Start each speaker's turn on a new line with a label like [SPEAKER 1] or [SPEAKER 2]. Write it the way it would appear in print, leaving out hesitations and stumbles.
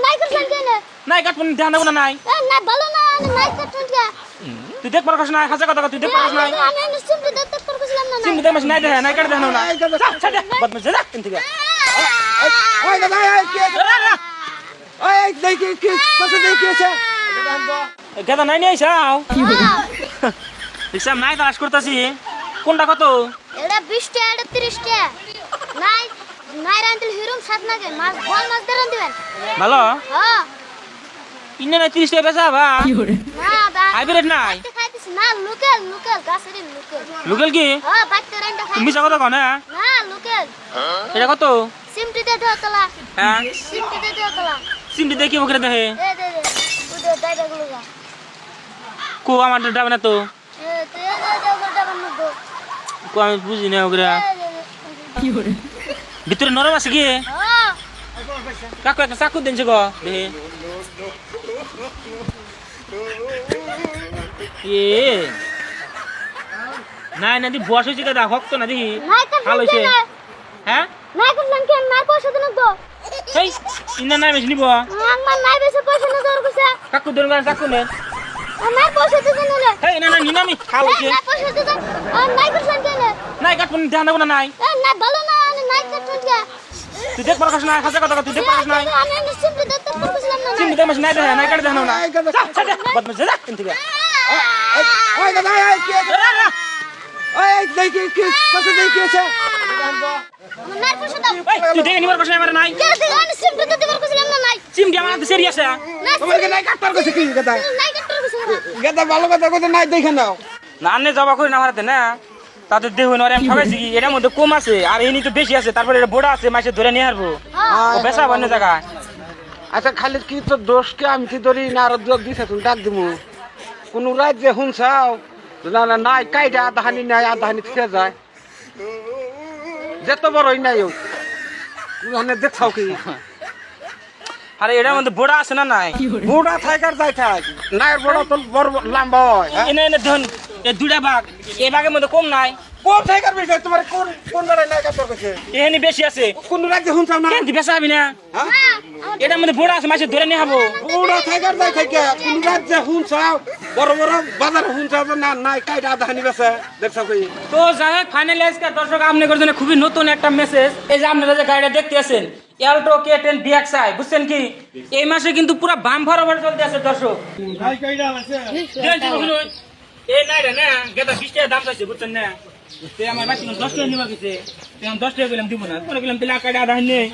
[SPEAKER 1] নাই করছেন কেন?
[SPEAKER 2] নাই কাটবেন ধ্যান দেবো না নাই
[SPEAKER 1] না ভালো না নাই করছেন কে?
[SPEAKER 2] তুই দেখ পারছিস না হাসা কথা তুই দেখ পারছিস না
[SPEAKER 1] আমি নিশ্চিন্তে দেখতে পারছিলাম না।
[SPEAKER 2] চিন্তা দেখ নাই দেখে নাই কাটে দেখানো না ছাড় বদমাশ যা কিন্তু
[SPEAKER 3] ওই দাদা এই কি ওই দেখি কি কত দেখি আছে
[SPEAKER 2] গেদা নাই নিয়ে আইসাও দেখছিলাম নাই তালাশ করতেছি কোনটা কত
[SPEAKER 1] এটা 20 টাকা এটা 30 টাকা নাই নাই রান্দিল হিরুম সাত নাগে মাছ বল মাছ দেন দিবেন
[SPEAKER 2] ভালো
[SPEAKER 1] হ্যাঁ
[SPEAKER 2] ইন্নে নাই 30 টাকা বেচা বা
[SPEAKER 1] না দা
[SPEAKER 2] হাইব্রিড নাই
[SPEAKER 1] খাইতেছি না লোকাল লোকাল গাছের লোকাল
[SPEAKER 2] লোকাল কি
[SPEAKER 1] হ্যাঁ বাইতে রান্ডা খাই
[SPEAKER 2] তুমি কথা কও না
[SPEAKER 1] না লোকাল
[SPEAKER 2] এটা কত
[SPEAKER 1] সিমটি দে দাও তলা
[SPEAKER 2] হ্যাঁ
[SPEAKER 1] সিমটি দে দাও তলা
[SPEAKER 2] সিমটি দেখি ওখানে দেখে
[SPEAKER 1] দে উদে দাইডা গুলোগা
[SPEAKER 2] কো আমার ডাবে না তো
[SPEAKER 1] তে দাও গোটা বান্নু দো
[SPEAKER 2] কো আমি বুঝি না ওগুলা ভিতরে নরম আছে কি
[SPEAKER 1] হ্যাঁ
[SPEAKER 2] কাকু একটা চাকু দেনছে গো দেখে এ নাই না দি বস হইছে দাদা হক্ত না দেখি
[SPEAKER 1] নাই তো
[SPEAKER 2] ভালো হইছে হ্যাঁ
[SPEAKER 1] নাই করলাম কেন নাই পয়সা দেন দো
[SPEAKER 2] এই ইন্না নাই মেশনি বো
[SPEAKER 1] আমার নাই বেশি পয়সা না দর কইছে
[SPEAKER 2] কাকু দেন গান চাকু নে
[SPEAKER 1] আমার পয়সা দিতে না
[SPEAKER 2] এই না না নিনামি ভালো হইছে
[SPEAKER 1] নাই পয়সা দিতে নাই করছেন কেন
[SPEAKER 2] নাই কাটুন ধ্যান দেবো না নাই
[SPEAKER 1] না ভালো না নাই করছেন কে?
[SPEAKER 2] তুই দেখ পারছিস না হাসা কথা তুই দেখ পারছিস না
[SPEAKER 1] আমি নিশ্চিন্তে দেখতে পারছিলাম না।
[SPEAKER 2] চিন্তা দেখ নাই দেখে নাই কাটে দেখানো না ছাড় বদমাশ যা কিন্তু
[SPEAKER 3] ওই দাদা এই কি ওই দেখি কি কত দেখি আছে
[SPEAKER 1] আমার নাই পয়সা দাও।
[SPEAKER 2] তুই দেখে নিবার পারছিস না আমার নাই
[SPEAKER 1] কে দিল আমি নিশ্চিন্তে দেখতে পারছিলাম না নাই।
[SPEAKER 2] চিমটি আমার হাতে সেরিয়াস
[SPEAKER 1] না
[SPEAKER 3] তোমার কি নাই কাটতার কইছে কি দাদা
[SPEAKER 1] নাই করতে পারছিলাম না।
[SPEAKER 3] দাদা ভালো কথা কইতে নাই দেখে নাও
[SPEAKER 2] না আনে জবা করি না হারাতে না তাতে দেহ নরে আমি খাবাইছি কি এটার মধ্যে কম আছে আর এনি তো বেশি আছে তারপরে এটা বড় আছে মাসে ধরে নিয়ে আসবো ও বেচা অন্য জায়গা
[SPEAKER 3] আচ্ছা খালি কি তো দোষ কে আমি কি ধরি না আর যোগ দিছে তুমি ডাক দিমু কোন রাজ্যে হুনছাও না না নাই কাইটা আধানি নাই আধানি থেকে যায় যত বড়ই নাই ও মানে দেখছাও কি
[SPEAKER 2] আরে এটার মধ্যে বড় আছে না নাই
[SPEAKER 3] বুড়া থাকার যাই থাক নাই বড় তো বড় লম্বা হয়
[SPEAKER 2] এনে এনে ধন এই দুটা ভাগ এই ভাগের মধ্যে কম নাই
[SPEAKER 3] কোন থাকার বিষয় তোমার কোন কোন বেলায় নাই কাটতার কইছে
[SPEAKER 2] এখানে বেশি আছে
[SPEAKER 3] কোন রাজ্যে হুনছাও না
[SPEAKER 2] কেন বেচা হবি না
[SPEAKER 3] হ্যাঁ
[SPEAKER 2] এটার মধ্যে বড় আছে মাসে ধরে নিয়ে যাবো
[SPEAKER 3] বুড়া থাকার যাই থাকে কোন রাজ্যে হুনছাও বড় বড় বাজার হুনছাও না নাই কাইটা আধানি বেছে দেখছাও কি
[SPEAKER 2] তো যাই হোক ফাইনালি আজকে দর্শক আপনাদের জন্য খুবই নতুন একটা মেসেজ এই যে আপনারা যে গাড়িটা দেখতে আছেন এলটো K10 DXi বুঝছেন কি এই মাসে কিন্তু পুরো বাম ভরাভর চলতে আছে দর্শক এই নাই রে না গেটা 20 টাকা দাম চাইছে বুঝছেন না তে আমার বাকি 10 টাকা নিবা গেছে তে আমি 10 টাকা গেলাম দিব না পরে গেলাম তেলা কাটা আধা নেই